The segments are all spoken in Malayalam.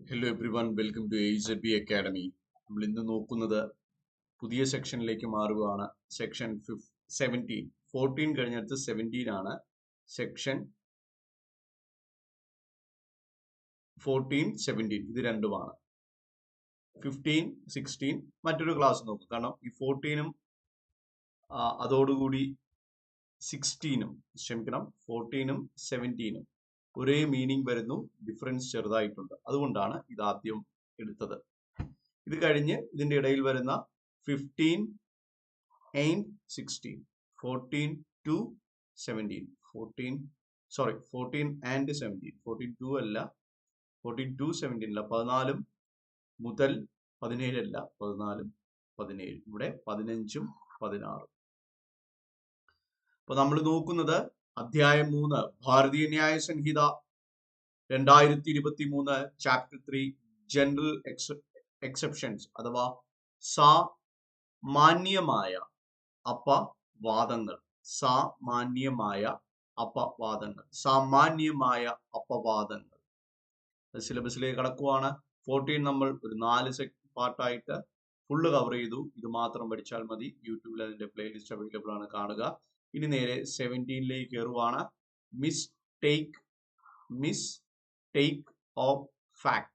Hello everyone, welcome to AZB academy. നമ്മൾ ഇന്ന് നോക്കുന്നത് പുതിയ സെക്ഷനിലേക്ക് മാറുകയാണ്. സെക്ഷൻ 17. 14 കഴിഞ്ഞടുത്ത് 17 ആണ്. സെക്ഷൻ 14, 17 ഇത് രണ്ടുമാണ്. 15, 16 മറ്റൊരു ക്ലാസ് നോക്കും. കാരണം ഈ 14ഉം അതോടുകൂടി 16ഉം 14ഉം 17ഉം ഒരേ മീനിങ് വരുന്നു, ഡിഫറൻസ് ചെറുതായിട്ടുണ്ട്. അതുകൊണ്ടാണ് ഇത് ആദ്യം എടുത്തത്. ഇത് കഴിഞ്ഞ് ഇതിന്റെ ഇടയിൽ വരുന്ന 15 and 16, 14 to 17, 14 and 17, 14 to അല്ല, 14 to 17 അല്ല, 14 മുതൽ 17 അല്ല, 14 17, ഇവിടെ 15ഉം 16. അപ്പൊ നമ്മൾ നോക്കുന്നത് അധ്യായം 3 ഭാരതീയ ന്യായ സംഹിത 2023 ചാപ്റ്റർ 3 ജനറൽ എക്സെപ്ഷൻസ് അഥവാ സാമാന്യമായ അപവാദങ്ങൾ. സാമാന്യമായ അപവാദങ്ങൾ സിലബസിലേക്ക് കടക്കുവാണ്. 14 നമ്മൾ ഒരു 4 പാർട്ടായിട്ട് ഫുള്ള് കവർ ചെയ്തു. ഇത് മാത്രം പഠിച്ചാൽ മതി. യൂട്യൂബിൽ അതിന്റെ പ്ലേലിസ്റ്റ് അവൈലബിൾ ആണ്, കാണുക. ഇനി നേരെ 17ലേക്ക് കയറുവാണ്. മിസ്റ്റേക്ക് ഓഫ് ഫാക്ട്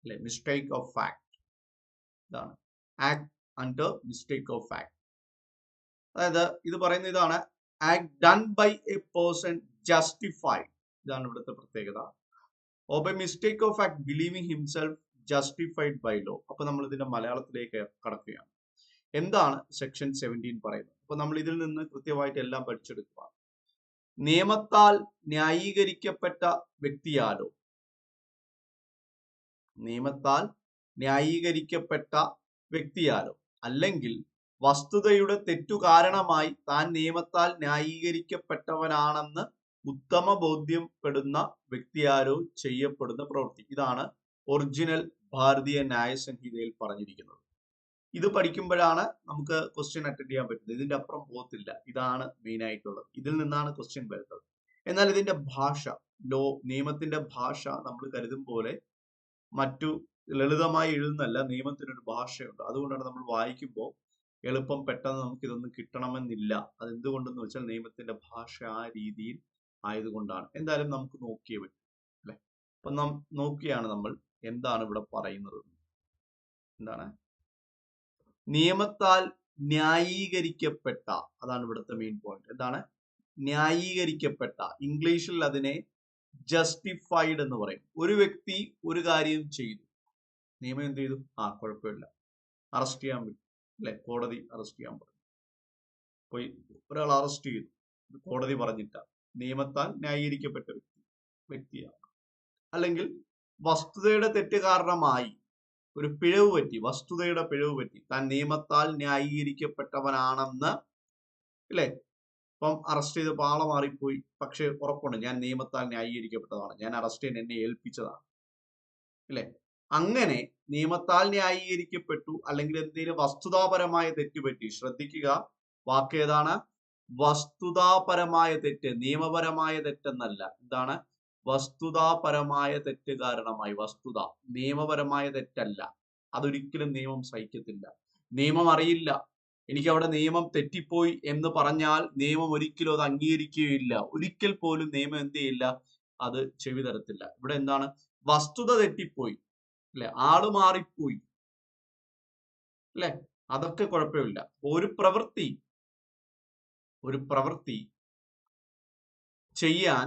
അല്ലെ, മിസ്റ്റേക്ക് ഓഫ് ഫാക്ട് ഇതാണ്. Act under mistake of fact, അതായത് ഇത് പറയുന്ന ഇതാണ്, act done by a person justified, ഇതാണ് ഇവിടുത്തെ പ്രത്യേകത. Of a mistake of fact believing himself justified by law. അപ്പൊ നമ്മൾ ഇതിന്റെ മലയാളത്തിലേക്ക് കടക്കുകയാണ്. എന്താണ് സെക്ഷൻ 17 പറയുന്നത്? അപ്പൊ നമ്മൾ ഇതിൽ നിന്ന് കൃത്യമായിട്ട് എല്ലാം പഠിച്ചെടുക്കുക. നിയമത്താൽ ന്യായീകരിക്കപ്പെട്ട വ്യക്തിയാലോ അല്ലെങ്കിൽ വസ്തുതയുടെ തെറ്റു കാരണമായി താൻ നിയമത്താൽ ന്യായീകരിക്കപ്പെട്ടവനാണെന്ന് ഉത്തമ ബോധ്യപ്പെടുന്ന വ്യക്തിയാലോ ചെയ്യപ്പെടുന്ന പ്രവൃത്തി. ഇതാണ് ഒറിജിനൽ ഭാരതീയ ന്യായ സംഹിതയിൽ പറഞ്ഞിരിക്കുന്നത്. ഇത് പഠിക്കുമ്പോഴാണ് നമുക്ക് ക്വസ്റ്റ്യൻ അറ്റൻഡ് ചെയ്യാൻ പറ്റുന്നത്. ഇതിന്റെ അപ്പുറം പോകത്തില്ല. ഇതാണ് മെയിൻ ആയിട്ടുള്ളത്. ഇതിൽ നിന്നാണ് ക്വസ്റ്റ്യൻ വരുന്നത്. എന്നാൽ ഇതിന്റെ ഭാഷ, നിയമത്തിന്റെ ഭാഷ നമ്മൾ കരുതും പോലെ മറ്റു ലളിതമായി എഴുതുന്നല്ല. നിയമത്തിനൊരു ഭാഷയുണ്ട്. അതുകൊണ്ടാണ് നമ്മൾ വായിക്കുമ്പോൾ എളുപ്പം പെട്ടെന്ന് നമുക്ക് ഇതൊന്നും കിട്ടണമെന്നില്ല. അതെന്തുകൊണ്ടെന്ന് വെച്ചാൽ നിയമത്തിന്റെ ഭാഷ ആ രീതിയിൽ ആയതുകൊണ്ടാണ്. എന്തായാലും നമുക്ക് നോക്കിയേ പറ്റും അല്ലെ. അപ്പൊ നോക്കിയാണ് നമ്മൾ എന്താണ് ഇവിടെ പറയുന്നത്. എന്താണ് നിയമത്താൽ ന്യായീകരിക്കപ്പെട്ട, അതാണ് ഇവിടുത്തെ മെയിൻ പോയിന്റ്. എന്താണ് ന്യായീകരിക്കപ്പെട്ട? ഇംഗ്ലീഷിൽ അതിനെ ജസ്റ്റിഫൈഡ് എന്ന് പറയും. ഒരു വ്യക്തി ഒരു കാര്യം ചെയ്തു, നിയമം എന്ത് ചെയ്തു? കുഴപ്പമില്ല, അറസ്റ്റ് ചെയ്യാൻ പറ്റും അല്ലെ, കോടതി അറസ്റ്റ് ചെയ്യാൻ പറഞ്ഞു. പോയി ഒരാൾ അറസ്റ്റ് ചെയ്തു, കോടതി പറഞ്ഞിട്ട, നിയമത്താൽ ന്യായീകരിക്കപ്പെട്ട വ്യക്തിയാണ്. അല്ലെങ്കിൽ വസ്തുതയുടെ തെറ്റ് കാരണമായി ഒരു പിഴവ് പറ്റി, വസ്തുതയുടെ പിഴവ് പറ്റി, താൻ നിയമത്താൽ ന്യായീകരിക്കപ്പെട്ടവനാണെന്ന് അല്ലെ, ഇപ്പം അറസ്റ്റ് ചെയ്ത് പാള മാറിപ്പോയി, പക്ഷെ ഉറപ്പുണ്ട് ഞാൻ നിയമത്താൽ ന്യായീകരിക്കപ്പെട്ടതാണ്, ഞാൻ അറസ്റ്റ് ചെയ്യാൻ എന്നെ ഏൽപ്പിച്ചതാണ് അല്ലെ. അങ്ങനെ നിയമത്താൽ ന്യായീകരിക്കപ്പെട്ടു, അല്ലെങ്കിൽ എന്തെങ്കിലും വസ്തുതാപരമായ തെറ്റുപറ്റി. ശ്രദ്ധിക്കുക, വാക്ക് ഏതാണ്? വസ്തുതാപരമായ തെറ്റ്, നിയമപരമായ തെറ്റെന്നല്ല. എന്താണ്? വസ്തുതാപരമായ തെറ്റ് കാരണമായി. വസ്തുത, നിയമപരമായ തെറ്റല്ല. അതൊരിക്കലും നിയമം സഹിക്കത്തില്ല. നിയമം അറിയില്ല, എനിക്ക് അവിടെ നിയമം തെറ്റിപ്പോയി എന്ന് പറഞ്ഞാൽ നിയമം ഒരിക്കലും അത് അംഗീകരിക്കുകയില്ല. ഒരിക്കൽ പോലും നിയമം എന്ത് ചെയ്യില്ല, അത് ചെവി തരത്തില്ല. ഇവിടെ എന്താണ്? വസ്തുത തെറ്റിപ്പോയി അല്ലെ, ആള് മാറിപ്പോയി അല്ലെ, അതൊക്കെ കുഴപ്പമില്ല. ഒരു പ്രവൃത്തി ചെയ്യാൻ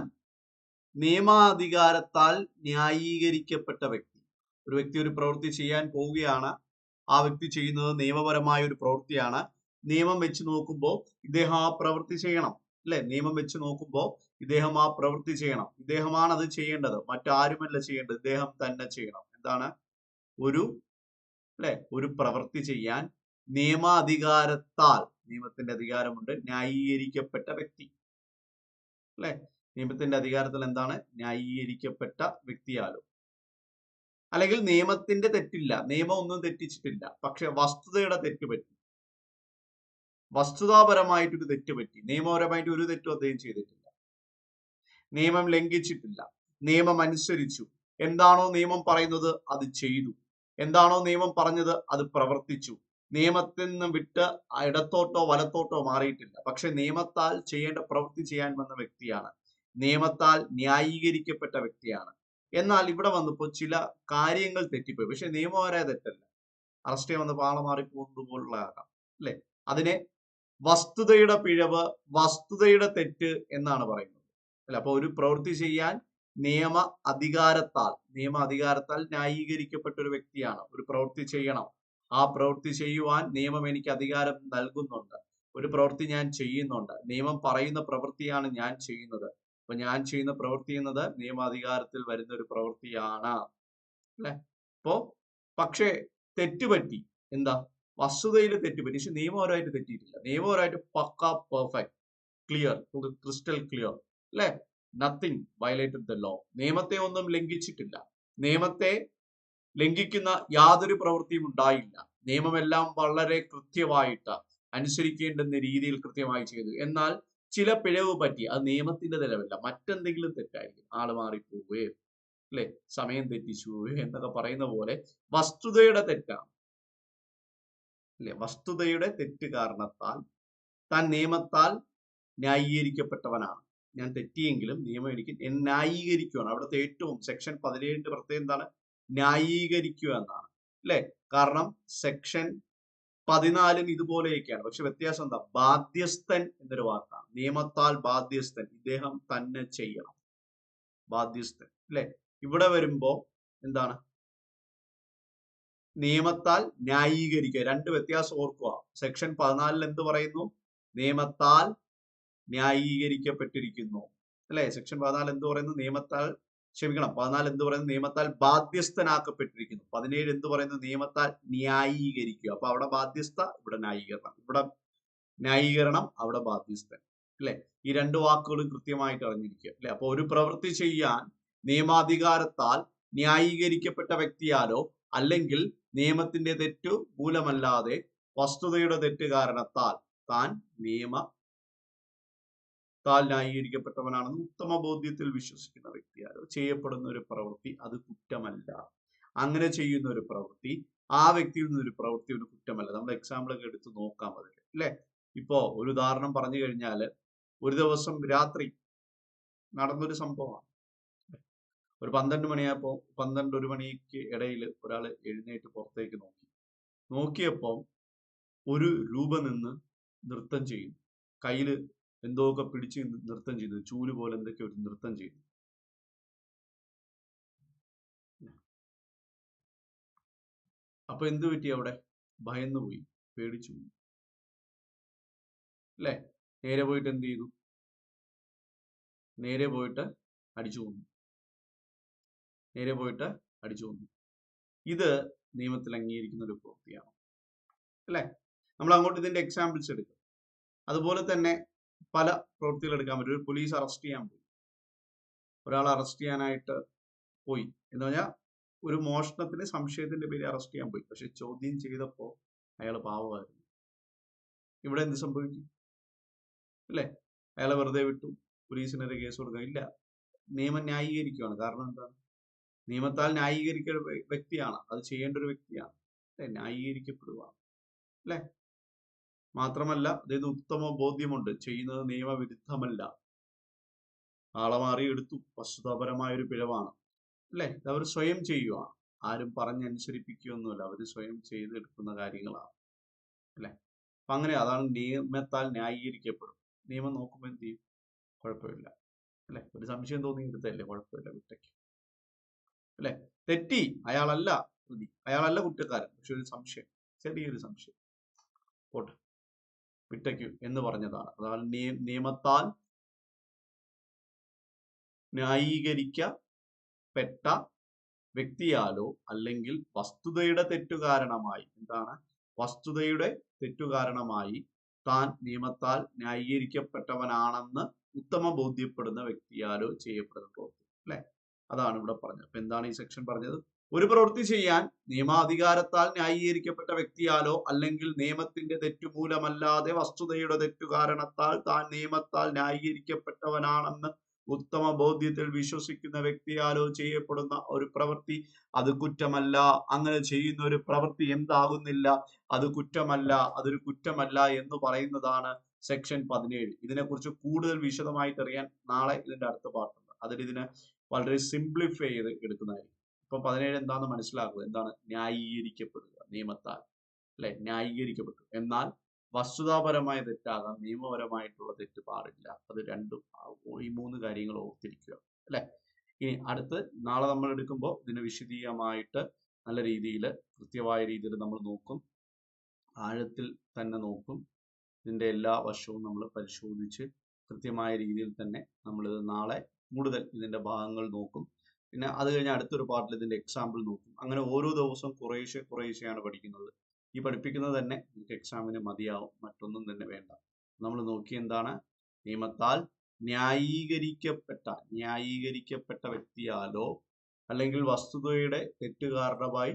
നിയമാധികാരത്താൽ ന്യായീകരിക്കപ്പെട്ട വ്യക്തി. ഒരു വ്യക്തി ഒരു പ്രവൃത്തി ചെയ്യാൻ പോവുകയാണ്. ആ വ്യക്തി ചെയ്യുന്നത് നിയമപരമായ ഒരു പ്രവൃത്തിയാണ്. നിയമം വെച്ച് നോക്കുമ്പോൾ ഇദ്ദേഹം ആ പ്രവൃത്തി ചെയ്യണം അല്ലെ. നിയമം വെച്ച് നോക്കുമ്പോൾ ഇദ്ദേഹം ആ പ്രവൃത്തി ചെയ്യണം. ഇദ്ദേഹമാണ് അത് ചെയ്യേണ്ടത്, മറ്റാരുമല്ല ചെയ്യേണ്ടത്, ഇദ്ദേഹം തന്നെ ചെയ്യണം. എന്താണ്? ഒരു പ്രവൃത്തി ചെയ്യാൻ നിയമാധികാരത്താൽ, നിയമത്തിന്റെ അധികാരമുണ്ട്, ന്യായീകരിക്കപ്പെട്ട വ്യക്തി അല്ലെ. നിയമത്തിന്റെ അധികാരത്തിൽ എന്താണ്? ന്യായീകരിക്കപ്പെട്ട വ്യക്തിയാലോ. അല്ലെങ്കിൽ നിയമത്തിന്റെ തെറ്റില്ല, നിയമം ഒന്നും തെറ്റിച്ചിട്ടില്ല, പക്ഷെ വസ്തുതയുടെ തെറ്റ് പറ്റി, വസ്തുതാപരമായിട്ടൊരു തെറ്റ് പറ്റി. നിയമപരമായിട്ട് ഒരു തെറ്റും അദ്ദേഹം ചെയ്തിട്ടില്ല, നിയമം ലംഘിച്ചിട്ടില്ല. നിയമം അനുസരിച്ചു. എന്താണോ നിയമം പറയുന്നത് അത് ചെയ്തു. എന്താണോ നിയമം പറഞ്ഞത് അത് പ്രവർത്തിച്ചു. നിയമത്തിൽ നിന്ന് വിട്ട് ഇടത്തോട്ടോ വലത്തോട്ടോ മാറിയിട്ടില്ല. പക്ഷെ നിയമത്താൽ ചെയ്യേണ്ട പ്രവൃത്തി ചെയ്യാൻ വന്ന വ്യക്തിയാണ്. നിയമത്താൽ ന്യായീകരിക്കപ്പെട്ട വ്യക്തിയാണ്. എന്നാൽ ഇവിടെ വന്നപ്പോൾ ചില കാര്യങ്ങൾ തെറ്റിപ്പോയി. പക്ഷെ നിയമപരമായ തെറ്റല്ല. അറസ്റ്റ് ചെയ്യാൻ വന്ന് പാള മാറിപ്പോകുന്നത് പോലുള്ളതാകാം അല്ലെ? അതിനെ വസ്തുതയുടെ പിഴവ്, വസ്തുതയുടെ തെറ്റ് എന്നാണ് പറയുന്നത് അല്ല. അപ്പൊ ഒരു പ്രവൃത്തി ചെയ്യാൻ നിയമ അധികാരത്താൽ ന്യായീകരിക്കപ്പെട്ട ഒരു വ്യക്തിയാണ്. ഒരു പ്രവൃത്തി ചെയ്യണം, ആ പ്രവൃത്തി ചെയ്യുവാൻ നിയമം എനിക്ക് അധികാരം നൽകുന്നുണ്ട്. ഒരു പ്രവൃത്തി ഞാൻ ചെയ്യുന്നുണ്ട്, നിയമം പറയുന്ന പ്രവൃത്തിയാണ് ഞാൻ ചെയ്യുന്നത്. അപ്പൊ ഞാൻ ചെയ്യുന്ന പ്രവൃത്തി എന്നത് നിയമാധികാരത്തിൽ വരുന്ന ഒരു പ്രവൃത്തിയാണ് അല്ലെ? അപ്പോ പക്ഷേ തെറ്റുപറ്റി. എന്താ? വസ്തുതയിൽ തെറ്റുപറ്റി. പക്ഷെ നിയമപരമായിട്ട് തെറ്റിയിട്ടില്ല. നിയമപരമായിട്ട് പക്ക പെർഫെക്റ്റ്, ക്ലിയർ, ക്രിസ്റ്റൽ ക്ലിയർ അല്ലെ? Nothing violated the law. നിയമത്തെ ഒന്നും ലംഘിച്ചിട്ടില്ല. നിയമത്തെ ലംഘിക്കുന്ന യാതൊരു പ്രവൃത്തിയും ഉണ്ടായില്ല. നിയമമെല്ലാം വളരെ കൃത്യമായിട്ട് അനുസരിക്കേണ്ടുന്ന രീതിയിൽ കൃത്യമായി ചെയ്തു. എന്നാൽ ചില പിഴവ് പറ്റി. അത് നിയമത്തിന്റെ നിലവല്ല, മറ്റെന്തെങ്കിലും തെറ്റായിരിക്കും. ആള് മാറിപ്പോവുകയോ അല്ലെ, സമയം തെറ്റിച്ചു എന്നൊക്കെ പറയുന്ന പോലെ വസ്തുതയുടെ തെറ്റാണ് അല്ലെ? വസ്തുതയുടെ തെറ്റ് കാരണത്താൽ താൻ നിയമത്താൽ ന്യായീകരിക്കപ്പെട്ടവനാണ്. ഞാൻ തെറ്റിയെങ്കിലും നിയമം എനിക്ക് ന്യായീകരിക്കുകയാണ്. അവിടുത്തെ ഏറ്റവും സെക്ഷൻ 17 പ്രത്യേകം എന്താണ്? ന്യായീകരിക്കുക എന്നാണ് അല്ലെ? കാരണം സെക്ഷൻ 14 ഇതുപോലെയൊക്കെയാണ്. പക്ഷെ വ്യത്യാസം എന്താ? ബാധ്യസ്ഥൻ എന്നൊരു വാക്കാണ്. നിയമത്താൽ ബാധ്യസ്ഥൻ, ഇദ്ദേഹം തന്നെ ചെയ്യണം. ബാധ്യസ്ഥൻ അല്ലെ? ഇവിടെ വരുമ്പോ എന്താണ്? നിയമത്താൽ ന്യായീകരിക്കുക. രണ്ട് വ്യത്യാസം ഓർക്കുക. സെക്ഷൻ 14 എന്ത് പറയുന്നു? നിയമത്താൽ ന്യായീകരിക്കപ്പെട്ടിരിക്കുന്നു അല്ലെ? സെക്ഷൻ 14 എന്ത് പറയുന്നു? നിയമത്താൽ, ക്ഷമിക്കണം, 14 എന്ത് പറയുന്നു? നിയമത്താൽ ബാധ്യസ്ഥനാക്കപ്പെട്ടിരിക്കുന്നു. 17 എന്ത് പറയുന്നു? നിയമത്താൽ ന്യായീകരിക്കുക. അപ്പൊ അവിടെ ബാധ്യസ്ഥ, ഇവിടെ ന്യായീകരണം. ഇവിടെ ന്യായീകരണം, അവിടെ ബാധ്യസ്ഥൻ അല്ലെ? ഈ രണ്ട് വാക്കുകളും കൃത്യമായിട്ട് അറിഞ്ഞിരിക്കുക അല്ലെ? അപ്പൊ ഒരു പ്രവൃത്തി ചെയ്യാൻ നിയമാധികാരത്താൽ ന്യായീകരിക്കപ്പെട്ട വ്യക്തിയാലോ അല്ലെങ്കിൽ നിയമത്തിന്റെ തെറ്റു മൂലമല്ലാതെ വസ്തുതയുടെ തെറ്റ് കാരണത്താൽ താൻ നിയമത്താൽ ന്യായീകരിക്കപ്പെട്ടവനാണെന്ന് ഉത്തമ ബോധ്യത്തിൽ വിശ്വസിക്കുന്ന വ്യക്തിയാലോ ചെയ്യപ്പെടുന്ന ഒരു പ്രവൃത്തി അത് കുറ്റമല്ല. അങ്ങനെ ചെയ്യുന്ന ഒരു പ്രവൃത്തി, ആ വ്യക്തിയിൽ നിന്നൊരു പ്രവൃത്തി ഒരു കുറ്റമല്ല. നമ്മൾ എക്സാമ്പിൾ ഒക്കെ എടുത്ത് നോക്കാം അതിൽ അല്ലെ? ഇപ്പോ ഒരു ഉദാഹരണം പറഞ്ഞു കഴിഞ്ഞാല്, ഒരു ദിവസം രാത്രി നടന്നൊരു സംഭവമാണ്. ഒരു 12 മണിയായപ്പോ 12-1 മണിക്ക് ഇടയിൽ ഒരാൾ എഴുന്നേറ്റ് പുറത്തേക്ക് നോക്കിയപ്പോ ഒരു രൂപ നിന്ന് നൃത്തം ചെയ്യുന്നു. കയ്യില് എന്തോക്കെ പിടിച്ച് നൃത്തം ചെയ്തു, ചൂല് പോലെ എന്തൊക്കെ ഒരു നൃത്തം ചെയ്തു. അപ്പൊ എന്ത് പറ്റി? അവിടെ ഭയന്നു പോയി, പേടിച്ചു പോയി അല്ലെ? നേരെ പോയിട്ട് എന്ത് ചെയ്തു? നേരെ പോയിട്ട് അടിച്ചു കൊന്നു. ഇത് നിയമത്തിൽ അംഗീകരിക്കുന്ന ഒരു പ്രവൃത്തിയാണ് അല്ലെ? നമ്മൾ അങ്ങോട്ട് ഇതിന്റെ എക്സാമ്പിൾസ് എടുക്കും. അതുപോലെ തന്നെ പല പ്രവൃത്തികൾ എടുക്കാൻ പറ്റും. ഒരു പോലീസ് അറസ്റ്റ് ചെയ്യാൻ പോയി, ഒരാളെ അറസ്റ്റ് ചെയ്യാനായിട്ട് പോയി എന്ന് പറഞ്ഞാൽ ഒരു മോഷണത്തിന് സംശയത്തിന്റെ പേരിൽ അറസ്റ്റ് ചെയ്യാൻ പോയി. പക്ഷെ ചോദ്യം ചെയ്തപ്പോ അയാൾ പാവമായിരുന്നു. ഇവിടെ എന്ത് സംഭവിക്കും അല്ലെ? അയാളെ വെറുതെ വിട്ടു, പോലീസിനെതിരെ കേസ് കൊടുക്കുക? ഇല്ല, നിയമം ന്യായീകരിക്കുകയാണ്. കാരണം എന്താണ്? നിയമത്താൽ ന്യായീകരിക്കുന്ന വ്യക്തിയാണ്, അത് ചെയ്യേണ്ട ഒരു വ്യക്തിയാണ് അല്ലെ? ന്യായീകരിക്കപ്പെടുകയാണ് അല്ലെ? മാത്രമല്ല അദ്ദേഹത്തിന് ഉത്തമ ബോധ്യമുണ്ട്, ചെയ്യുന്നത് നിയമവിരുദ്ധമല്ല. ആളെ മാറി എടുത്തു, വസ്തുതാപരമായ ഒരു പിഴവാണ് അല്ലെ? ഇത് അവർ സ്വയം ചെയ്യുകയാണ്, ആരും പറഞ്ഞനുസരിപ്പിക്കുകയൊന്നുമല്ല, അവർ സ്വയം ചെയ്തെടുക്കുന്ന കാര്യങ്ങളാണ് അല്ലെ? അപ്പൊ അങ്ങനെ അതാണ് നിയമത്താൽ ന്യായീകരിക്കപ്പെടും. നിയമം നോക്കുമ്പോൾ എന്ത് ചെയ്യും? കുഴപ്പമില്ല അല്ലെ? ഒരു സംശയം തോന്നി എടുത്തല്ലേ, കുഴപ്പമില്ല, വിട്ടയ്ക്ക് അല്ലെ? തെറ്റി, അയാളല്ല പ്രതി, അയാളല്ല കുറ്റക്കാരൻ, പക്ഷെ ഒരു സംശയം, ചെറിയൊരു സംശയം, പോട്ടെ, വിട്ടയ്ക്കു എന്ന് പറഞ്ഞതാണ്. അതാണ് നിയമത്താൽ ന്യായീകരിക്കപ്പെട്ട വ്യക്തിയാലോ അല്ലെങ്കിൽ വസ്തുതയുടെ തെറ്റുകാരണമായി, എന്താണ്? വസ്തുതയുടെ തെറ്റുകാരണമായി താൻ നിയമത്താൽ ന്യായീകരിക്കപ്പെട്ടവനാണെന്ന് ഉത്തമ ബോധ്യപ്പെടുന്ന വ്യക്തിയാലോ ചെയ്യപ്പെടുന്ന പ്രവൃത്തി അല്ലെ? അതാണ് ഇവിടെ പറഞ്ഞത്. അപ്പൊ എന്താണ് ഈ സെക്ഷൻ പറഞ്ഞത്? ഒരു പ്രവൃത്തി ചെയ്യാൻ നിയമാധികാരത്താൽ ന്യായീകരിക്കപ്പെട്ട വ്യക്തിയാലോ അല്ലെങ്കിൽ നിയമത്തിന്റെ തെറ്റുമൂലമല്ലാതെ വസ്തുതയുടെ തെറ്റുകാരണത്താൽ താൻ നിയമത്താൽ ന്യായീകരിക്കപ്പെട്ടവനാണെന്ന് ഉത്തമ ബോധ്യത്തിൽ വിശ്വസിക്കുന്ന വ്യക്തിയാലോ ചെയ്യപ്പെടുന്ന ഒരു പ്രവൃത്തി അത് കുറ്റമല്ല. അങ്ങനെ ചെയ്യുന്ന ഒരു പ്രവൃത്തി എന്താകുന്നില്ല, അത് കുറ്റമല്ല, അതൊരു കുറ്റമല്ല എന്ന് പറയുന്നതാണ് സെക്ഷൻ 17. ഇതിനെക്കുറിച്ച് കൂടുതൽ വിശദമായിട്ട് അറിയാൻ നാളെ ഇതിന്റെ അടുത്ത പാർട്ടുണ്ട്. അതിൽ ഇതിനെ വളരെ സിംപ്ലിഫൈ ചെയ്ത് എടുക്കുന്നതായിരിക്കും. ഇപ്പൊ 17 എന്താണെന്ന് മനസ്സിലാക്കുക. എന്താണ് ന്യായീകരിക്കപ്പെടുക നിയമത്താൽ, അല്ലെ? ന്യായീകരിക്കപ്പെട്ടു. എന്നാൽ വസ്തുതാപരമായ തെറ്റാകാം, നിയമപരമായിട്ടുള്ള തെറ്റ് പാടില്ല. അത് രണ്ടും ഈ 3 കാര്യങ്ങൾ ഓർത്തിരിക്കുക, അല്ലെ? ഇനി അടുത്ത് നാളെ നമ്മൾ എടുക്കുമ്പോൾ ഇതിന് വിശദീയമായിട്ട് നല്ല രീതിയിൽ കൃത്യമായ രീതിയിൽ നമ്മൾ നോക്കും, ആഴത്തിൽ തന്നെ നോക്കും. ഇതിന്റെ എല്ലാ വശവും നമ്മൾ പരിശോധിച്ച് കൃത്യമായ രീതിയിൽ തന്നെ നമ്മൾ നാളെ കൂടുതൽ ഇതിന്റെ ഭാഗങ്ങൾ നോക്കും. പിന്നെ അത് കഴിഞ്ഞ് അടുത്തൊരു പാർട്ടിൽ ഇതിന്റെ എക്സാമ്പിൾ നോക്കും. അങ്ങനെ ഓരോ ദിവസവും കുറേശ്ശെയാണ് പഠിക്കുന്നത്. ഈ പഠിപ്പിക്കുന്നത് തന്നെ നിങ്ങൾക്ക് എക്സാമിന് മതിയാവും, മറ്റൊന്നും തന്നെ വേണ്ട. നമ്മൾ നോക്കി എന്താണ് നിയമത്താൽ ന്യായീകരിക്കപ്പെട്ട വ്യക്തിയാലോ അല്ലെങ്കിൽ വസ്തുതയുടെ തെറ്റ് കാരണമായി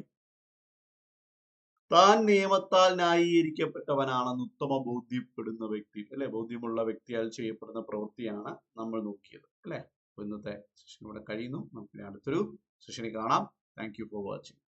താൻ നിയമത്താൽ ന്യായീകരിക്കപ്പെട്ടവനാണെന്ന് ഉത്തമ ബോധ്യപ്പെടുന്ന വ്യക്തി, അല്ലെ? ബോധ്യമുള്ള വ്യക്തിയാൽ ചെയ്യപ്പെടുന്ന പ്രവൃത്തിയാണ് നമ്മൾ നോക്കിയത്, അല്ലെ? അപ്പൊ ഇന്നത്തെ സെഷൻ ഇവിടെ കഴിയുന്നു. നമുക്ക് അടുത്തൊരു സെഷനിൽ കാണാം. Thank you for watching.